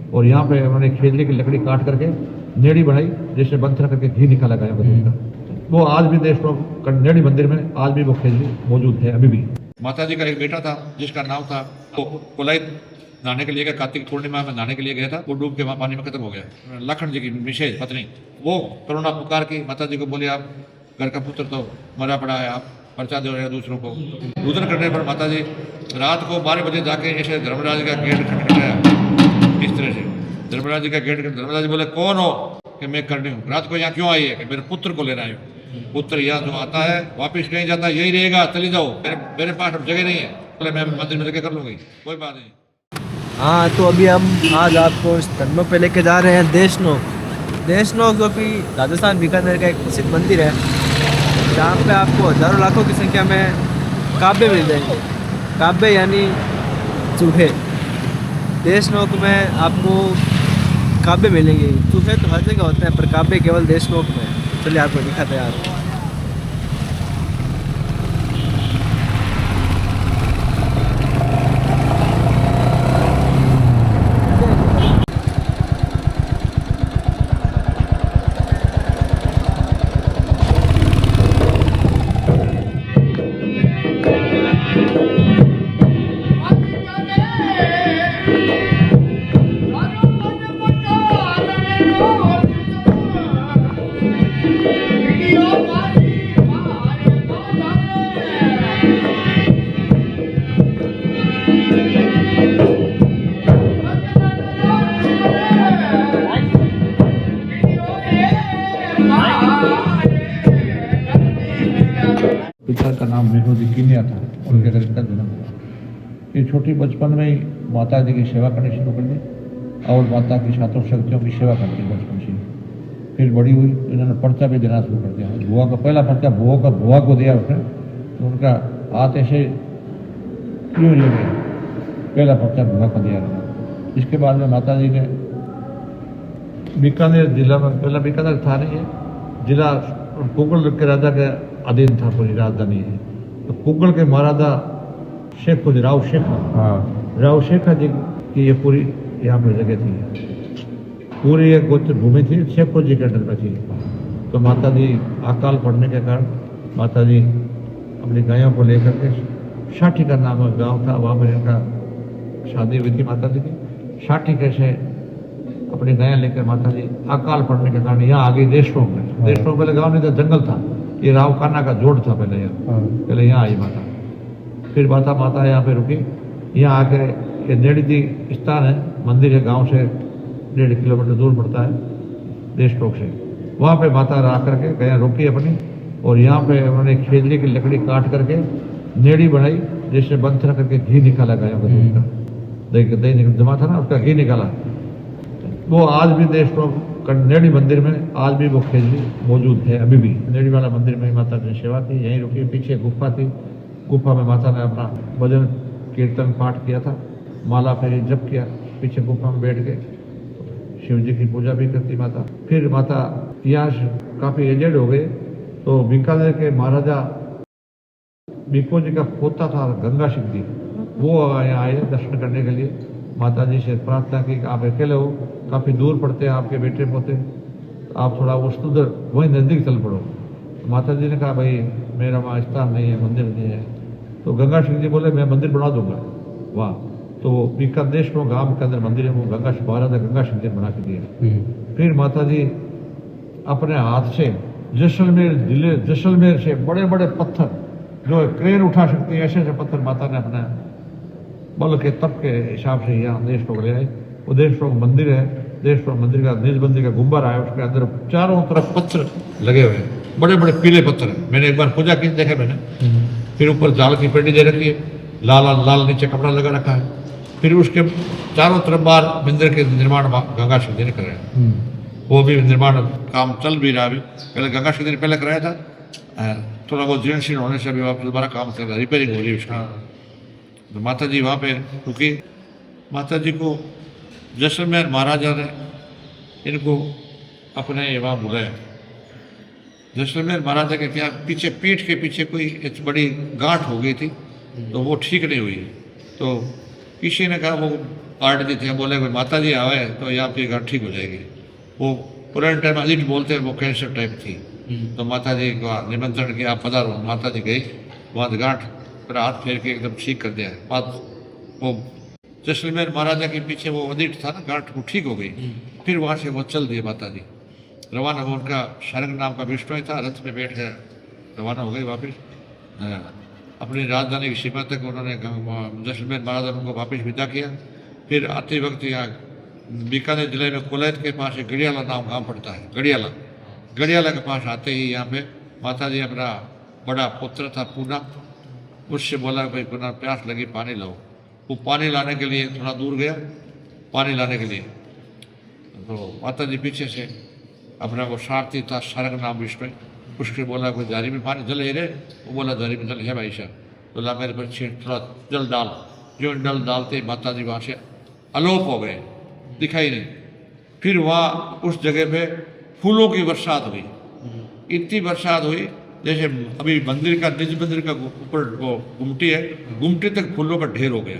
और यहाँ पे उन्होंने खेजड़ी की लकड़ी काट करके नेड़ी बनाई, जिससे बंथर करके घी निकाला गया दूध का। वो आज भी देशनोक नेड़ी मंदिर में आज भी वो खेजड़ी मौजूद है अभी भी। माता जी का एक बेटा था जिसका नाम था, वो कोलाइत नहाने के लिए गया, कार्तिक पूर्णिमा में नहाने के लिए गया था, वो डूब के वहाँ पानी में खत्म हो गया। लखन जी की विशेष पत्नी वो करुणा पुकार की माता जी को बोले, आप घर का पुत्र तो मरा पड़ा है, आप पर्चा दे रहे हैं दूसरों को। पूजन करने पर माता जी रात को 12 बजे जाके ऐसे धर्मराज का गेट खटखटाया इस तरह से। धर्मराज जी का गेट, धर्मराज जी बोले कौन हो? कि मैं करनी हूँ। रात को यहाँ क्यों आई है? कि मेरे पुत्र को लेना है। पुत्र यहाँ जो आता है वापिस नहीं जाता, यही रहेगा, चली जाओ, मेरे पास अब जगह नहीं है, बोले मैं मंदिर में जगह कर लूँगी, कोई बात नहीं। हाँ, तो अभी हम आज आपको स्थलों पे लेके जा रहे हैं देशनोक। देशनोक जो कि राजस्थान बीकानेर का एक प्रसिद्ध मंदिर है, जहाँ पे आपको हज़ारों लाखों की संख्या में काबे मिल जाएंगे। काबे यानी चूहे। देशनोक में आपको काबे मिलेंगे। चूहे तो हर जगह होते हैं, पर काबे केवल देशनोक में। चलिए आपको दिखाते हैं यार। पिता का नाम विनोदी कीनिया था, उनके घर का जन्म हुआ। ये छोटी बचपन में ही माता जी की सेवा करनी शुरू कर दी और माता की सातों शक्तियों की सेवा करती बचपन से। फिर बड़ी हुई तो इन्होंने पर्चा भी देना शुरू कर दिया। बुआ का पहला पर्चा बुआ को दिया उसने, तो उनका हाथ ऐसे क्यों ले गया, पहला पर्चा बुआ को दिया उन्होंने। इसके बाद में माता जी ने बीकानेर जिला में, पहला बीकानेर था नहीं है, जिला कुगल के राजा के अधीन था, पूरी राजधानी है। तो कुगल के महाराजा शेख राव शेखा, राव शेखा जी की ये पूरी यहाँ पर जगह थी, पूरी एक गोत्र भूमि थी, शेखो जी के अंडर में थी। तो माता जी अकाल पड़ने के कारण माता जी अपनी गायों को लेकर के साठी का नाम गांव था, वहाँ पर इनका शादी हुई थी माता जी की। साठी कैसे अपनी गायें लेकर माता जी अकाल पड़ने के कारण यहाँ आ गई देशनोक में। देशनोक पहले गाँव नहीं था, जंगल था, ये राव खाना का जोड़ था पहले यहाँ। पहले यहाँ आई माता, फिर माता यहाँ पे रुकी। यहाँ आकर ये नेड़ी जी स्थान है, मंदिर है, गांव से 1.5 किलोमीटर दूर पड़ता है देशनोक से। वहाँ पे माता रह करके गया रोकी अपनी, और यहाँ पे उन्होंने खेजड़ी की लकड़ी काट करके नेड़ी बनाई, जिससे बंथर करके घी निकाला गया दूध का। दही जमा था ना, उसका घी निकाला। वो आज भी देशनोक नेड़ी मंदिर में आज भी वो खेजड़ी मौजूद है अभी भी। नेड़ी वाला मंदिर में माता की सेवा थी, यहीं रुकी। पीछे गुफा थी, गुफा में माता ने अपना भजन कीर्तन पाठ किया था, माला फेरी जप किया। पीछे गुफा में बैठ के शिव जी की पूजा भी करती माता। फिर माता यहाँ काफ़ी एजेड हो गए, तो बीकानेर के महाराजा बीको जी का पोता था गंगा सिंह जी, वो यहाँ आए दर्शन करने के लिए। माता जी से प्रार्थना की कि आप अकेले हो, काफ़ी दूर पड़ते हैं आपके बेटे पोते, आप थोड़ा उधर वहीं नज़दीक चल पड़ो। तो माता जी ने कहा भाई मेरा वहाँ स्थान नहीं है, मंदिर नहीं है। तो गंगा सिंह जी बोले मैं मंदिर बना दूंगा वहाँ। तो बीकानेर में गाँव के अंदर मंदिर है, वो महाराजा गंगा सिंह जी बना के दिए। फिर माता जी अपने हाथ से जैसलमेर से बड़े बड़े पत्थर जो क्रेन उठा सकती है, ऐसे पत्थर माता ने अपने बल के तप के हिसाब से यहाँ देशनोक ले आए। वो देशनोक मंदिर है, देशनोक मंदिर का निजबंदी का गुंबर है, उसके अंदर चारों तरफ पत्थर लगे हुए हैं, बड़े बड़े पीले पत्थर हैं। मैंने एक बार पूजा की, देखे मैंने। फिर ऊपर जाल की पेटी दे रखी है, लाल नीचे कपड़ा लगा रखा है। फिर उसके चारों तरफ बाहर मंदिर के निर्माण गंगा सिंह जी ने कराया, वो भी निर्माण काम चल भी रहा है। पहले गंगा सिंह जी ने पहले कराया था, थोड़ा बहुत जीर्णशीर्ण होने से अभी वापस दोबारा काम चल रहा है, रिपेयरिंग हो रही है उसका। तो माता जी वहाँ पे रुकी। माता जी को जैसलमेर महाराजा ने इनको अपने वहाँ बुलाया। जैसलमेर महाराजा के क्या पीछे, पीठ के पीछे कोई एक बड़ी गांठ हो गई थी, तो वो ठीक नहीं हुई। तो किसी ने कहा वो काट दी थी, बोले कोई माता जी आवे तो ये आपकी गांठ ठीक हो जाएगी। वो पुराने टाइम अजीत बोलते हैं, वो कैंसर टाइप थी। तो माता जी का निमंत्रण किया, आप पधारो। माता जी गई, वहाँ गांठ पर हाथ फेर के एकदम ठीक कर दिया। बात वो जैसलमेर महाराजा के पीछे वो अदीट था ना, गांठ वो ठीक हो गई। फिर वहाँ से वो चल दिए माता जी, रवाना हो। उनका शारंग नाम का विष्णु था, रथ में बैठ कर रवाना हो गए वापिस अपनी राजधानी की सीमा तक। उन्होंने जैसलमेर महाराजा उनको वापस विदा किया। फिर आते वक्त यहाँ बीकानेर जिले में कुलैत के पास एक गढ़ियाला नाम गाँव पड़ता है। गढ़ियाला के पास आते ही यहाँ पे माता जी अपना बड़ा पुत्र था पूना, उससे बोला भाई पूना प्यास लगी, पानी लाओ। वो पानी लाने के लिए थोड़ा दूर गया, पानी लाने के लिए। तो माता जी पीछे से अपना वो सारथी था, शारंग नाम विष्णु, उसके बोला कोई जारी में पानी जल है रे। वो बोला जारी में जल है भाई साहब। बोला मेरे पर थोड़ा जल डाल। जो जल डालते माता जी वहाँ से अलोप हो गए, दिखाई नहीं। फिर वहाँ उस जगह पे फूलों की बरसात हुई, इतनी बरसात हुई जैसे अभी मंदिर का निज मंदिर का ऊपर वो गुमटी है, गुमटी तक फूलों का ढेर हो गया,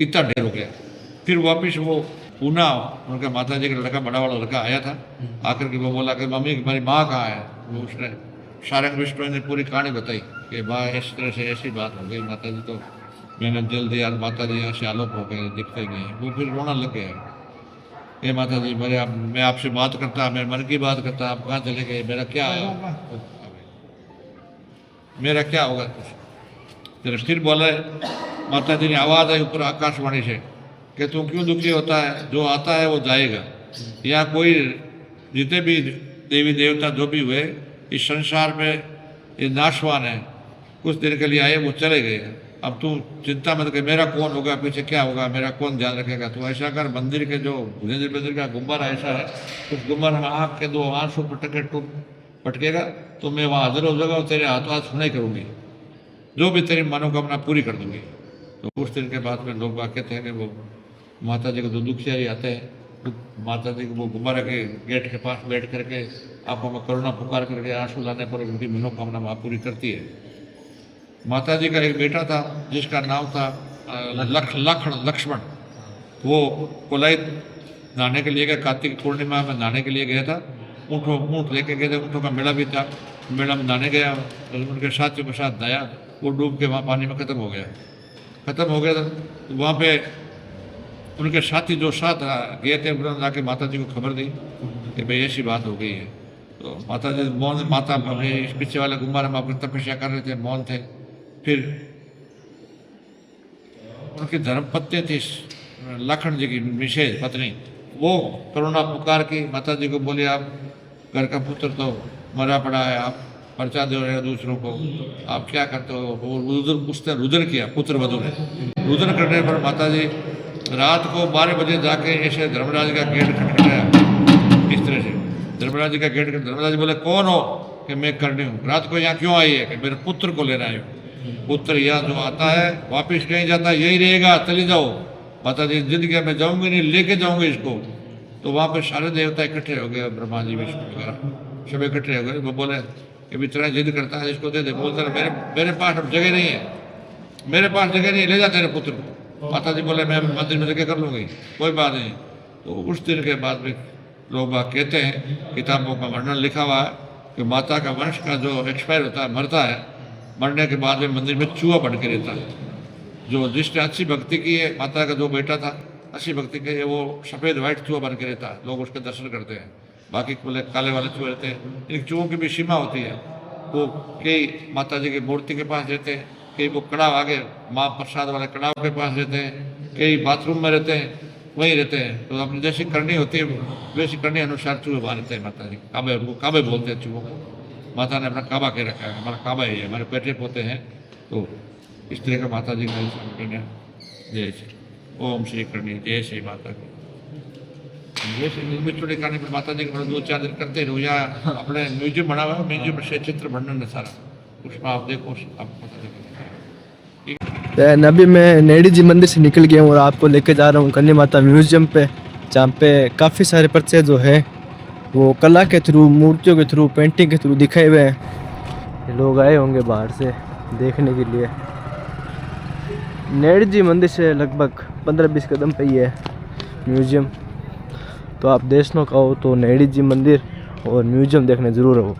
इतना ढेर हो गया। फिर वापस वो पूना, उनका माता जी का लड़का, बड़ा वाला लड़का आया था। आकर के वो बोला कि मम्मी हमारी माँ कहाँ है। वो उसने शारंग विष्णु ने पूरी कहानी बताई कि माँ इस तरह से ऐसी बात हो गई, माता जी तो मैंने जल दिया, माता जी यहाँ से आलोप हो गए, दिखते नहीं। वो फिर रोना लग गया, ये माता जी मैं आपसे बात करता, मैं मन की बात करता, आप कहाँ चले गए, मेरा क्या होगा कुछ। फिर बोले माता जी ने आवाज़ आई ऊपर आकाशवाणी से कि तू क्यों दुखी होता है, जो आता है वो जाएगा। यहाँ कोई जितने भी देवी देवता जो भी हुए इस संसार में ये नाशवान है, कुछ देर के लिए आए वो चले गए। अब तू चिंता मत कर, मेरा कौन होगा, पीछे क्या होगा, मेरा कौन ध्यान रखेगा। तो ऐसा कर, मंदिर के जो मंदिर का गुम्बारा ऐसा है, उस गुम्बारा में आँख के दो आंसू पटकेगा तो मैं वहाँ हाजिर हो जाऊंगा और तेरे हाथों हाथ सुनाई करूँगी, जो भी तेरी मनोकामना पूरी कर दूंगी। तो कुछ दिन के बाद में लोग बात कहते हैं कि वो माता जी को जो दुखियारी आते हैं, माता जी को वो गुब्बारा के गेट के पास बैठ करके आंखों में करुणा पुकार करके आंसू लाने पर उनकी मनोकामना वहाँ पूरी करती है। माता जी का एक बेटा था जिसका नाम था लक्ष्मण। वो कोलाइत नहाने के लिए गया, कार्तिक पूर्णिमा में नहाने के लिए गया था। ऊँट लेके गए थे, ऊँटों का मेला भी था, मेला में नहाने गया, उनके साथियों के साथ नहाया, वो डूब के वहाँ पानी में ख़त्म हो गया था। तो वहाँ पे उनके साथी जो साथ गए थे उन्होंने जाके माता जी को खबर दी कि भाई ऐसी बात हो गई है। तो माता जी मौन, माता इस पीछे वाले गुम्बारे में अपनी तपस्या कर रहे थे, मौन थे। फिर उनकी धर्मपत्नी थी लखन जी की विशेष पत्नी, वो करुणा पुकार की माता जी को बोली आप घर का पुत्र तो मरा पड़ा है, आप पर्चा दे रहे हो दूसरों को, आप क्या करते हो। वो उसने रुदन किया, पुत्र वधु ने रुदन करने पर माता जी रात को 12 बजे जाके ऐसे धर्मराज का गेट खटखटाया इस तरह से। धर्मराज का गेट, धर्मराज बोले कौन हो, कि मैं करनी हूँ। रात को यहाँ क्यों आई है, कि मेरे पुत्र को लेना है। पुत्र यहाँ जो आता है वापिस नहीं जाता, यही रहेगा, चली जाओ। माता जी जिंदगी में जाऊंगी नहीं, लेके जाऊंगी इसको। तो वहाँ पे सारे देवता इकट्ठे हो गए, ब्रह्मा जी विष्णु वगैरह सब इकट्ठे हो गए। वो बोले कि इतना जिद करता है इसको दे दे। बोलते मेरे पास अब जगह नहीं है, मेरे पास जगह नहीं, ले जा तेरे पुत्र को। माता जी बोले मैं मंदिर में जगह कर लूँगी, कोई बात नहीं। तो उस दिन के बाद में लोग बात कहते हैं, किताबों का वर्णन लिखा हुआ है कि माता का वंश का जो एक्सपायर होता है, मरता है, मरने के बाद में मंदिर में चूहा बन के रहता है। जो जिसने अच्छी भक्ति की है, माता का जो बेटा था अच्छी भक्ति की है, वो सफ़ेद वाइट चूहा बन के रहता है, लोग उसके दर्शन करते हैं। बाकी बोले काले वाले चूहे रहते हैं। इन चूहों की भी सीमा होती है। वो कई माता जी की मूर्ति के पास रहते हैं, कई वो कड़ाव आगे माँ प्रसाद वाले कड़ाव के पास रहते हैं, कई बाथरूम में रहते हैं, वहीं रहते हैं। तो अपनी जैसी करनी होती है वैसी करनी अनुसार चूहे बांधते हैं माता जी। काबे, उनको काबे बोलते हैं चूहों को। माता ने अपना काबा के रखा है, हमारा काबा ही है, हमारे पेटे पोते हैं। तो इस तरह का माता जी का जय श्री ओम श्री करनी, जय श्री माता की। छोटे खाने पर माता जी के 2-4 दिन करते रहो। या अपने म्यूजियम बना हुआ है, म्यूजियम में से चित्र वर्णन है सारा, उसमें आप देखो, आपको पता चलेगा। अभी मैं नेड़ी जी मंदिर से निकल गया हूँ और आपको लेके जा रहा हूँ कन्या माता म्यूजियम पे, जहाँ पे काफ़ी सारे पर्चे जो है वो कला के थ्रू, मूर्तियों के थ्रू, पेंटिंग के थ्रू दिखाए हुए हैं। लोग आए होंगे बाहर से देखने के लिए। नेड़ी जी मंदिर से लगभग 15-20 कदम पे ही है म्यूजियम। तो आप देशनों का हो तो नेड़ी जी मंदिर और म्यूजियम देखने ज़रूर हो।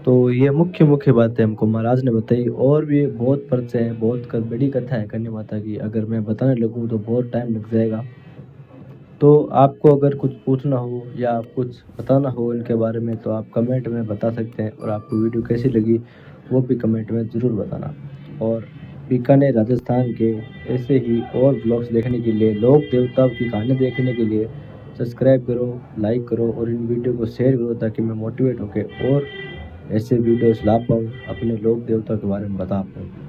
तो ये मुख्य बातें हमको महाराज ने बताई, और भी बहुत पर्चे हैं, बहुत बड़ी कथा है करनी माता की। अगर मैं बताने लगूँ तो बहुत टाइम लग जाएगा। तो आपको अगर कुछ पूछना हो या आप कुछ बताना हो इनके बारे में तो आप कमेंट में बता सकते हैं, और आपको वीडियो कैसी लगी वो भी कमेंट में ज़रूर बताना। और बीकानेर राजस्थान के ऐसे ही और ब्लॉग्स देखने के लिए, लोक देवताओं की कहानी देखने के लिए सब्सक्राइब करो, लाइक करो और इन वीडियो को शेयर करो, ताकि मैं मोटिवेट होकर और ऐसे वीडियोस ला पाऊँ, अपने लोक देवता के बारे में बता पाऊँ।